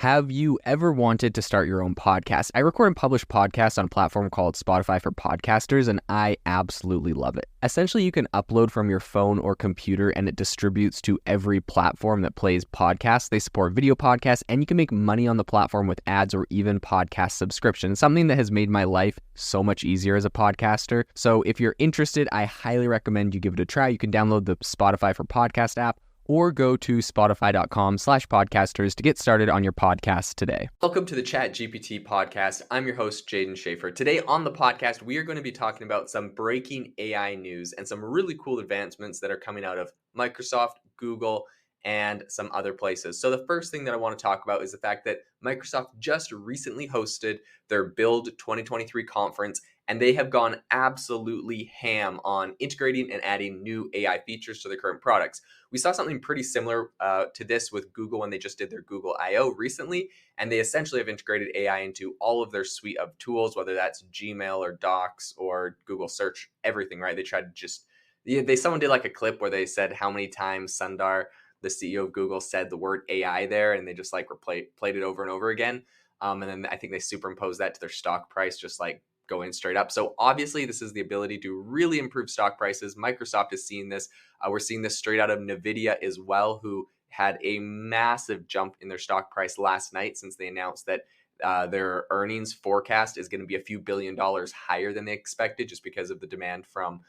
Have you ever wanted to start your own podcast? I record and publish podcasts on a platform called Spotify for Podcasters, and I absolutely love it. Essentially, you can upload from your phone or computer, and it distributes to every platform that plays podcasts. They support video podcasts, and you can make money on the platform with ads or even podcast subscriptions, something that has made my life so much easier as a podcaster. So if you're interested, I highly recommend you give it a try. You can download the Spotify for Podcast app, or go to spotify.com/podcasters to get started on your podcast today. Welcome to the ChatGPT podcast. I'm your host, Jaden Schaefer. Today on the podcast, we are going to be talking about some breaking AI news and some really cool advancements that are coming out of Microsoft, Google, and some other places. So the first thing that I want to talk about is the fact that Microsoft just recently hosted their Build 2023 conference, and they have gone absolutely ham on integrating and adding new AI features to their current products. We saw something pretty similar to this with Google when they just did their Google I/O recently, and they essentially have integrated AI into all of their suite of tools, whether that's Gmail or Docs or Google Search, everything, right? They tried to someone did like a clip where they said how many times Sundar, the CEO of Google, said the word AI there, and they just like played it over and over again. And then I think they superimposed that to their stock price, just like going straight up. So obviously this is the ability to really improve stock prices. Microsoft is seeing this. We're seeing this straight out of NVIDIA as well, who had a massive jump in their stock price last night since they announced that their earnings forecast is going to be a few $billions higher than they expected just because of the demand from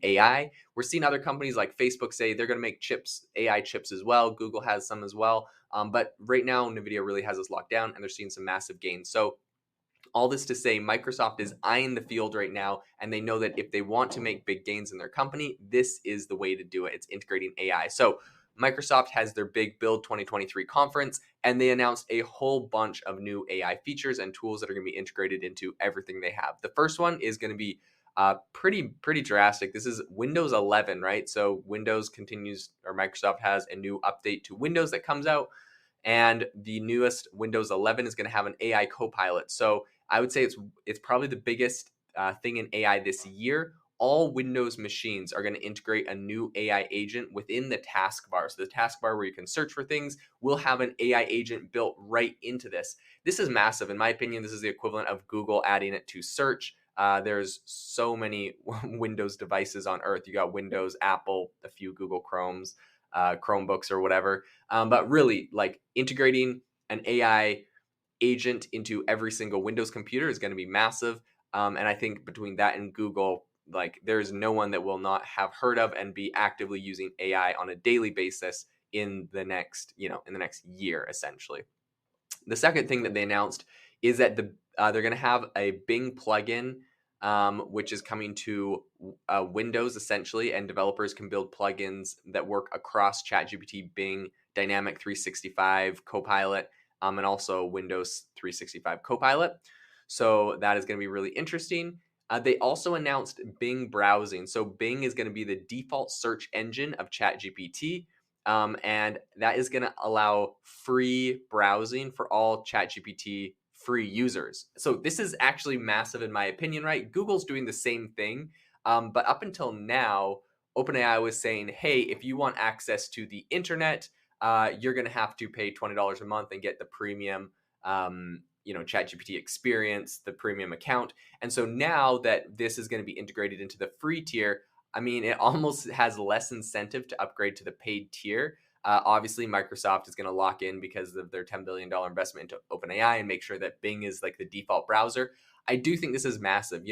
AI. We're seeing other companies like Facebook say they're going to make chips, AI chips as well. Google has some as well. But right now, NVIDIA really has us locked down, and they're seeing some massive gains. So all this to say, Microsoft is eyeing the field right now, and they know that if they want to make big gains in their company, this is the way to do it. It's integrating AI. So Microsoft has their big Build 2023 conference, and they announced a whole bunch of new AI features and tools that are going to be integrated into everything they have. The first one is going to be pretty drastic. This is Windows 11, right? So Windows continues, or Microsoft has a new update to Windows that comes out, and the newest Windows 11 is going to have an AI copilot. So I would say it's probably the biggest thing in AI this year. All Windows machines are going to integrate a new AI agent within the taskbar. So the taskbar where you can search for things will have an AI agent built right into this. This is massive. In my opinion, this is the equivalent of Google adding it to search. There's so many Windows devices on Earth. You got Windows, Apple, a few Google Chromes, Chromebooks or whatever. But really, like integrating an AI agent into every single Windows computer is going to be massive. And I think between that and Google, like there's no one that will not have heard of and be actively using AI on a daily basis in the next year, essentially. The second thing that they announced is that they're going to have a Bing plugin, which is coming to Windows essentially, and developers can build plugins that work across ChatGPT, Bing, Dynamic 365, Copilot, and also Windows 365 Copilot. So that is going to be really interesting. They also announced Bing browsing. So Bing is going to be the default search engine of ChatGPT. And that is going to allow free browsing for all ChatGPT free users. So this is actually massive in my opinion, right? Google's doing the same thing. But up until now, OpenAI was saying, hey, if you want access to the internet, you're going to have to pay $20 a month and get the premium, ChatGPT experience, the premium account. And so now that this is going to be integrated into the free tier, I mean, it almost has less incentive to upgrade to the paid tier. Obviously, Microsoft is going to lock in because of their $10 billion investment into OpenAI and make sure that Bing is like the default browser. I do think this is massive.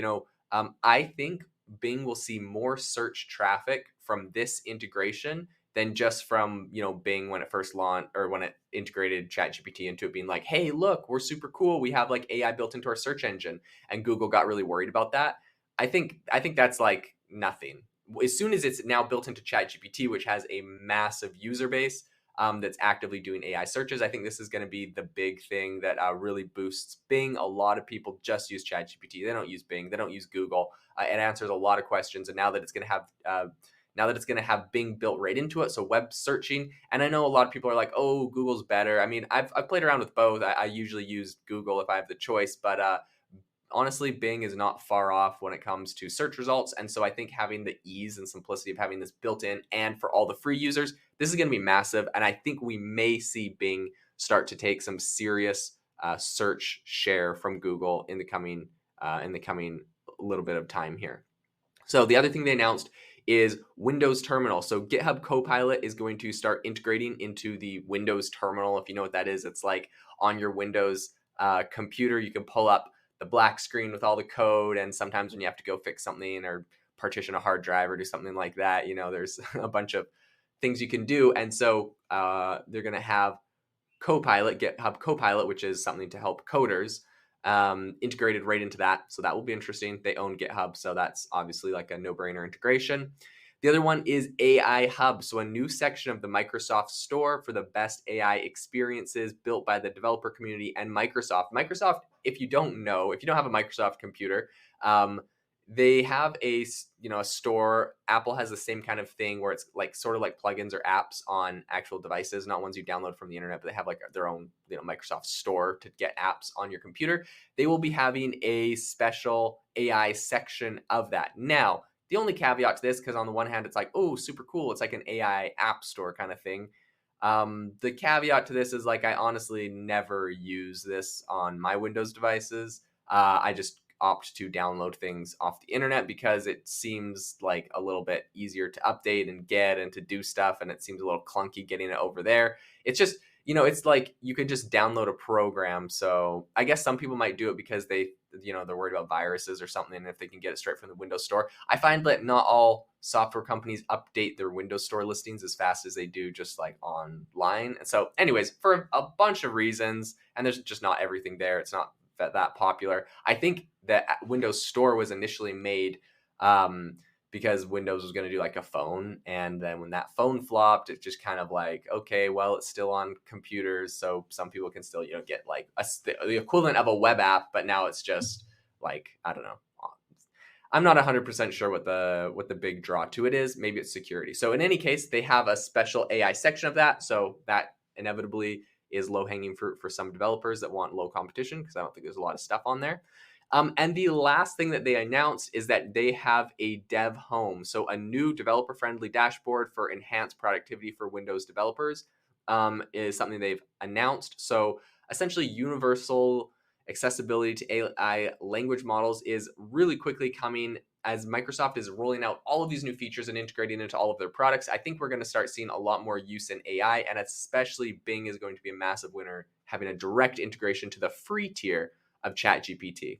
I think Bing will see more search traffic from this integration than just from, Bing when it first launched or when it integrated ChatGPT into it being like, hey, look, we're super cool. We have like AI built into our search engine. And Google got really worried about that. I think that's like nothing. As soon as it's now built into ChatGPT, which has a massive user base that's actively doing AI searches, I think this is going to be the big thing that really boosts Bing. A lot of people just use ChatGPT. They don't use Bing. They don't use Google. It answers a lot of questions. And now that it's going to have Bing built right into it, so web searching. And I know a lot of people are like, oh, Google's better. I mean, I've played around with both. I usually use Google if I have the choice, but honestly, Bing is not far off when it comes to search results. And so I think having the ease and simplicity of having this built in and for all the free users, this is going to be massive. And I think we may see Bing start to take some serious search share from Google in the coming little bit of time here. So the other thing they announced is Windows Terminal. So GitHub Copilot is going to start integrating into the Windows Terminal. If you know what that is, it's like on your Windows computer, you can pull up the black screen with all the code. And sometimes when you have to go fix something or partition a hard drive or do something like that, there's a bunch of things you can do. And so they're going to have Copilot, GitHub Copilot, which is something to help coders, integrated right into that. So that will be interesting. They own GitHub, so that's obviously like a no-brainer integration. The other one is AI Hub. So a new section of the Microsoft Store for the best AI experiences built by the developer community and Microsoft. Microsoft, if you don't have a Microsoft computer, they have a store. Apple has the same kind of thing where it's like sort of like plugins or apps on actual devices, not ones you download from the internet, but they have like their own Microsoft store to get apps on your computer. They will be having a special AI section of that. Now, the only caveat to this, because on the one hand it's like, oh, super cool, it's like an AI app store kind of thing. The caveat to this is like I honestly never use this on my Windows devices. I just opt to download things off the internet because it seems like a little bit easier to update and get and to do stuff, and it seems a little clunky getting it over there. It's just, it's like you could just download a program. So I guess some people might do it because they're worried about viruses or something, and if they can get it straight from the Windows Store. I find that not all software companies update their Windows Store listings as fast as they do just like online. And so anyways, for a bunch of reasons, and there's just not everything there, it's not that popular. I think that Windows Store was initially made because Windows was going to do like a phone, and then when that phone flopped, it just kind of like, okay, well, it's still on computers, so some people can still get like the equivalent of a web app, but now it's just like, I don't know. I'm not 100% sure what the big draw to it is. Maybe it's security. So in any case, they have a special AI section of that, so that inevitably is low-hanging fruit for some developers that want low competition, because I don't think there's a lot of stuff on there. And the last thing that they announced is that they have a dev home. So a new developer-friendly dashboard for enhanced productivity for Windows developers is something they've announced. So essentially universal accessibility to AI language models is really quickly coming as Microsoft is rolling out all of these new features and integrating into all of their products. I think we're going to start seeing a lot more use in AI, and especially Bing is going to be a massive winner, having a direct integration to the free tier of ChatGPT.